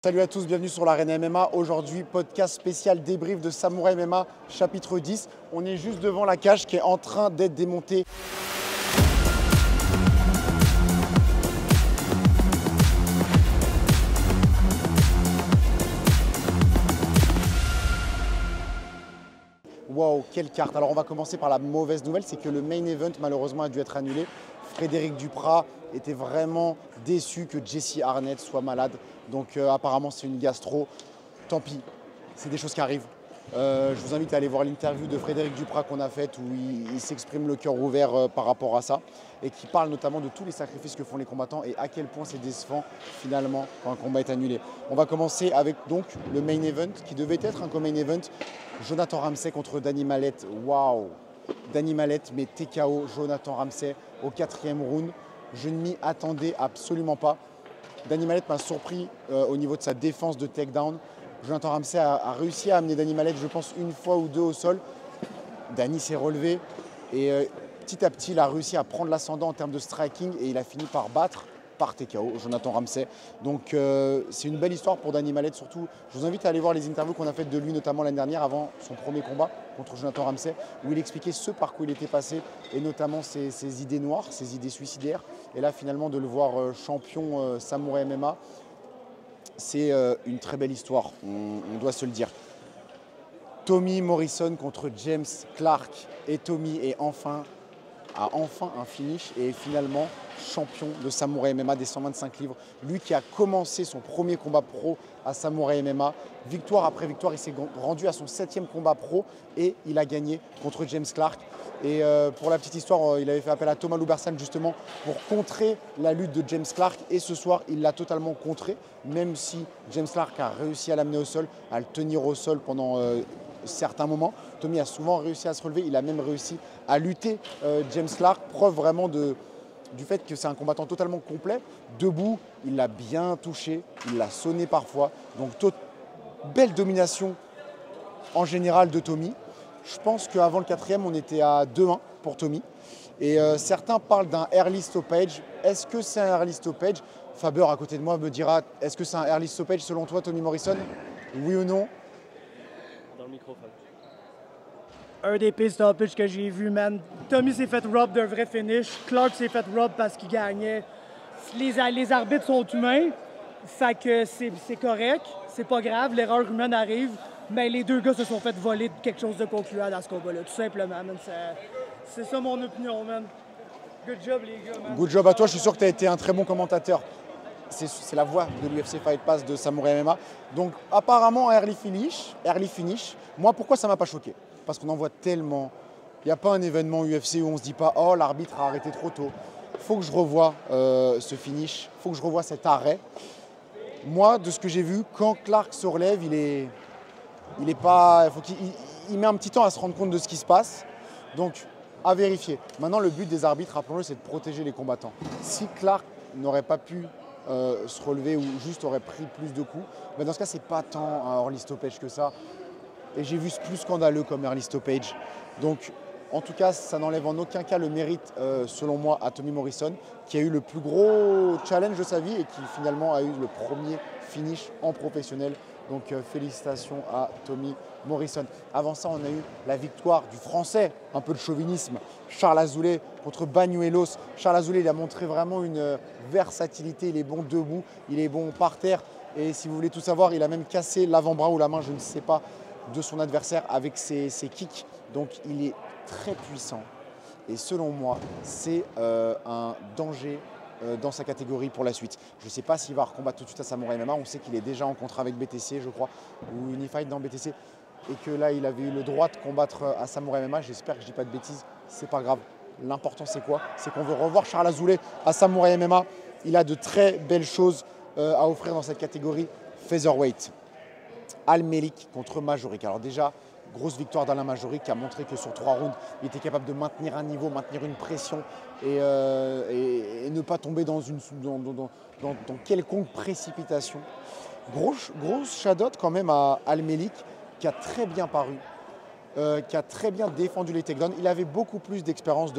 Salut à tous, bienvenue sur l'Arène MMA. Aujourd'hui, podcast spécial débrief de Samouraï MMA, chapitre 10. On est juste devant la cage qui est en train d'être démontée. Waouh, quelle carte! Alors on va commencer par la mauvaise nouvelle, c'est que le main event malheureusement a dû être annulé. Frédéric Duprat était vraiment déçu que Jesse Arnett soit malade. Donc apparemment c'est une gastro. Tant pis, c'est des choses qui arrivent. Je vous invite à aller voir l'interview de Frédéric Duprat qu'on a faite où il s'exprime le cœur ouvert par rapport à ça et qui parle notamment de tous les sacrifices que font les combattants et à quel point c'est décevant finalement quand un combat est annulé. On va commencer avec donc le main event qui devait être un co-main event. Jonathan Ramsey contre Danny Mallet. Waouh! Danny Mallet met TKO Jonathan Ramsey au 4e round. Je ne m'y attendais absolument pas. Danny Mallet m'a surpris au niveau de sa défense de takedown. Jonathan Ramsey a réussi à amener Danny Mallet, je pense, une fois ou deux au sol. Danny s'est relevé et petit à petit, il a réussi à prendre l'ascendant en termes de striking et il a fini par battre par TKO Jonathan Ramsey. Donc c'est une belle histoire pour Danny Mallet surtout. Je vous invite à aller voir les interviews qu'on a faites de lui, notamment l'année dernière, avant son premier combat contre Jonathan Ramsey, où il expliquait ce par quoi il était passé et notamment ses idées noires, ses idées suicidaires. Et là, finalement, de le voir champion Samouraï MMA, c'est une très belle histoire, on doit se le dire. Tommy Morrison contre James Clark et Tommy a enfin un finish et est finalement champion de Samouraï MMA des 125 livres. Lui qui a commencé son premier combat pro à Samouraï MMA, victoire après victoire, il s'est rendu à son 7e combat pro et il a gagné contre James Clark. Et pour la petite histoire, il avait fait appel à Thomas Loubersan justement pour contrer la lutte de James Clark. Et ce soir, il l'a totalement contré, même si James Clark a réussi à l'amener au sol, à le tenir au sol pendant certains moments. Tommy a souvent réussi à se relever, il a même réussi à lutter James Clark, preuve vraiment du fait que c'est un combattant totalement complet. Debout, il l'a bien touché, il l'a sonné parfois. Donc belle domination en général de Tommy. Je pense qu'avant le 4e, on était à 2-1 pour Tommy. Et certains parlent d'un early stoppage. Est-ce que c'est un early stoppage? Faber, à côté de moi, me dira, est-ce que c'est un early stoppage selon toi, Tommy Morrison? Oui ou non? Dans le microphone. Un des pires stoppages que j'ai vu, man. Tommy s'est fait rob d'un vrai finish. Clark s'est fait rob parce qu'il gagnait. Les arbitres sont humains, fait que c'est correct, c'est pas grave, l'erreur humaine arrive. Mais les deux gars se sont fait voler quelque chose de concluant dans ce combat-là, tout simplement, man. C'est ça mon opinion, man. Good job, les gars, man. Good job à toi, je suis sûr que tu as été un très bon commentateur. C'est la voix de l'UFC Fight Pass de Samouraï MMA. Donc apparemment early finish. Moi, pourquoi ça m'a pas choqué? Parce qu'on en voit tellement. Il n'y a pas un événement UFC où on se dit pas « Oh, l'arbitre a arrêté trop tôt ». Il faut que je revoie ce finish, il faut que je revoie cet arrêt. Moi, de ce que j'ai vu, quand Clark se relève, il met un petit temps à se rendre compte de ce qui se passe. Donc, à vérifier. Maintenant, le but des arbitres, rappelons-le, c'est de protéger les combattants. Si Clark n'aurait pas pu se relever ou juste aurait pris plus de coups, ben dans ce cas, c'est pas tant un early stoppage que ça. Et j'ai vu plus scandaleux comme early stoppage. Donc, en tout cas, ça n'enlève en aucun cas le mérite, selon moi, à Tommy Morrison, qui a eu le plus gros challenge de sa vie et qui finalement a eu le premier finish en professionnel. Donc, félicitations à Tommy Morrison. Avant ça, on a eu la victoire du Français, un peu de chauvinisme, Charles Azoulay contre Bañuelos. Charles Azoulay, il a montré vraiment une versatilité. Il est bon debout, il est bon par terre. Et si vous voulez tout savoir, il a même cassé l'avant-bras ou la main, je ne sais pas, de son adversaire avec ses kicks. Donc, il est très puissant et selon moi c'est un danger dans sa catégorie pour la suite. Je ne sais pas s'il va recombattre tout de suite à Samouraï MMA, on sait qu'il est déjà en contrat avec BTC je crois, ou Unified dans BTC, et que là il avait eu le droit de combattre à Samouraï MMA. J'espère que je ne dis pas de bêtises, c'est pas grave. L'important c'est quoi? C'est qu'on veut revoir Charles Azoulay à Samouraï MMA. Il a de très belles choses à offrir dans cette catégorie featherweight. Al-Melik contre Majoric. Alors déjà, grosse victoire d'Alain Majoric qui a montré que sur 3 rounds, il était capable de maintenir un niveau, maintenir une pression et ne pas tomber dans quelconque précipitation. Grosse shadow quand même à Al-Melik qui a très bien paru, qui a très bien défendu les takedowns. Il avait beaucoup plus d'expérience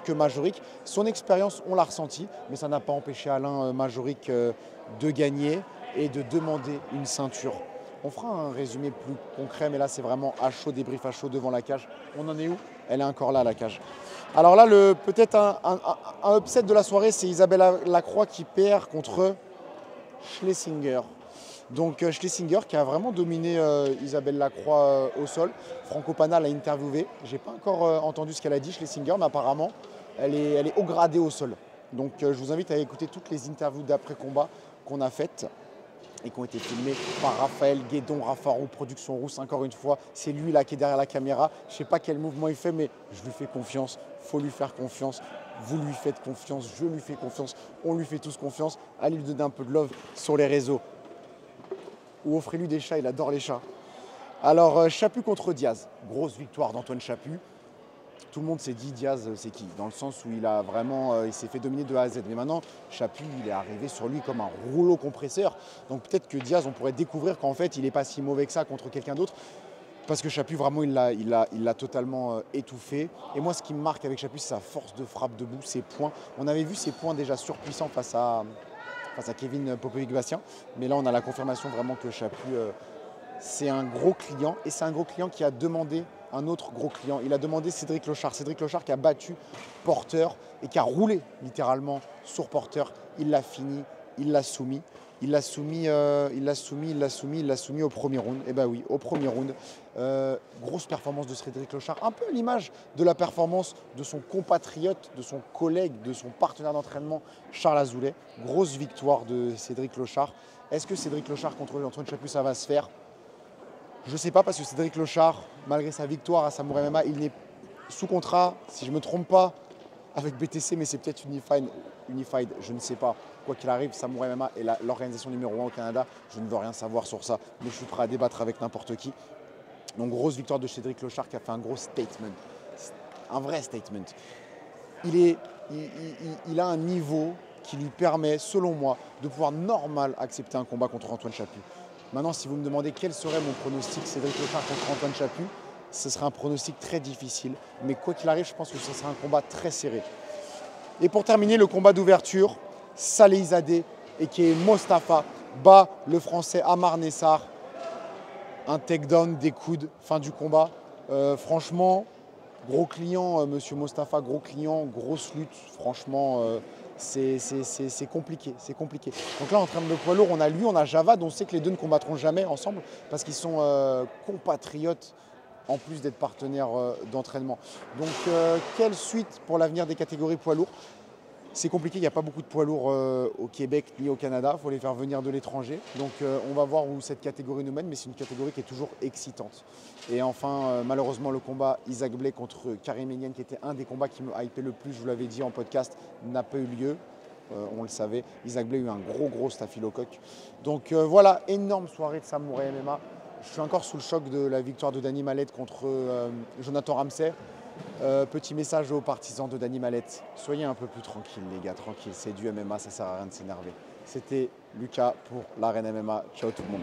que Majoric. Son expérience, on l'a ressenti, mais ça n'a pas empêché Alain Majoric de gagner. et de demander une ceinture. On fera un résumé plus concret, mais là c'est vraiment à chaud, débrief à chaud devant la cage. On en est où? Elle est encore là, la cage. Alors là, peut-être un upset de la soirée, c'est Isabelle Lacroix qui perd contre Schlesinger. Donc Schlesinger qui a vraiment dominé Isabelle Lacroix au sol. Franco Pana l'a interviewé. Je n'ai pas encore entendu ce qu'elle a dit, Schlesinger, mais apparemment, elle est haut gradée au sol. Donc je vous invite à écouter toutes les interviews d'après-combat qu'on a faites et qui ont été filmées par Raphaël Guédon, Raffarou, Production Rousse. Encore une fois, c'est lui là qui est derrière la caméra. Je ne sais pas quel mouvement il fait, mais je lui fais confiance. Il faut lui faire confiance. Vous lui faites confiance, je lui fais confiance. On lui fait tous confiance. Allez lui donner un peu de love sur les réseaux. Ou offrez-lui des chats, il adore les chats. Alors, Chaput contre Diaz. Grosse victoire d'Antoine Chaput. Tout le monde s'est dit Diaz, c'est qui? Dans le sens où il s'est fait dominer de A à Z. Mais maintenant, Chaput, il est arrivé sur lui comme un rouleau compresseur. Donc peut-être que Diaz, on pourrait découvrir qu'en fait, il n'est pas si mauvais que ça contre quelqu'un d'autre. Parce que Chaput, vraiment, il l'a totalement étouffé. Et moi, ce qui me marque avec Chaput, c'est sa force de frappe debout, ses points. On avait vu ses points déjà surpuissants face à Kevin Popovic-Bastien. Mais là, on a la confirmation vraiment que Chaput, c'est un gros client. Et c'est un gros client qui a demandé un autre gros client. Il a demandé Cédric Lochard. Cédric Lochard qui a battu Porter et qui a roulé littéralement sur Porter. Il l'a fini, il l'a soumis. Il l'a soumis au premier round. Eh bien oui, au premier round. Grosse performance de Cédric Lochard. Un peu à l'image de la performance de son compatriote, de son collègue, de son partenaire d'entraînement, Charles Azoulay. Grosse victoire de Cédric Lochard. Est-ce que Cédric Lochard contre Antoine Chaput, ça va se faire? Je ne sais pas parce que Cédric Lochard, malgré sa victoire à Samouraï MMA, il est sous contrat, si je ne me trompe pas, avec BTC, mais c'est peut-être Unified, je ne sais pas. Quoi qu'il arrive, Samouraï MMA est l'organisation numéro 1 au Canada. Je ne veux rien savoir sur ça, mais je suis prêt à débattre avec n'importe qui. Donc grosse victoire de Cédric Lochard qui a fait un gros statement, un vrai statement. Il a un niveau qui lui permet, selon moi, de pouvoir normal accepter un combat contre Antoine Chaput. Maintenant, si vous me demandez quel serait mon pronostic Cédric Lochard contre Antoine Chaput, ce serait un pronostic très difficile. Mais quoi qu'il arrive, je pense que ce sera un combat très serré. Et pour terminer, le combat d'ouverture, Salehzadeh et qui est Mostafa bat le français Amar Nessar. Un takedown des coudes, fin du combat. Franchement, gros client, monsieur Mostafa, gros client, grosse lutte. Franchement, c'est compliqué, c'est compliqué. Donc là, en termes de poids lourd, on a lui, on a Javad. On sait que les deux ne combattront jamais ensemble parce qu'ils sont compatriotes en plus d'être partenaires d'entraînement. Donc, quelle suite pour l'avenir des catégories poids lourds? C'est compliqué, il n'y a pas beaucoup de poids lourds au Québec ni au Canada. Il faut les faire venir de l'étranger. Donc on va voir où cette catégorie nous mène, mais c'est une catégorie qui est toujours excitante. Et enfin, malheureusement, le combat Isaac Blay contre Karim Eliane, qui était un des combats qui me hypait le plus, je vous l'avais dit en podcast, n'a pas eu lieu. On le savait. Isaac Blay a eu un gros staphylocoque. Donc voilà, énorme soirée de Samouraï MMA. Je suis encore sous le choc de la victoire de Dany Mallette contre Jonathan Ramsey. Petit message aux partisans de Dany Mallette, soyez un peu plus tranquilles les gars, tranquilles, c'est du MMA, ça sert à rien de s'énerver. C'était Lucas pour l'Arène MMA, ciao tout le monde.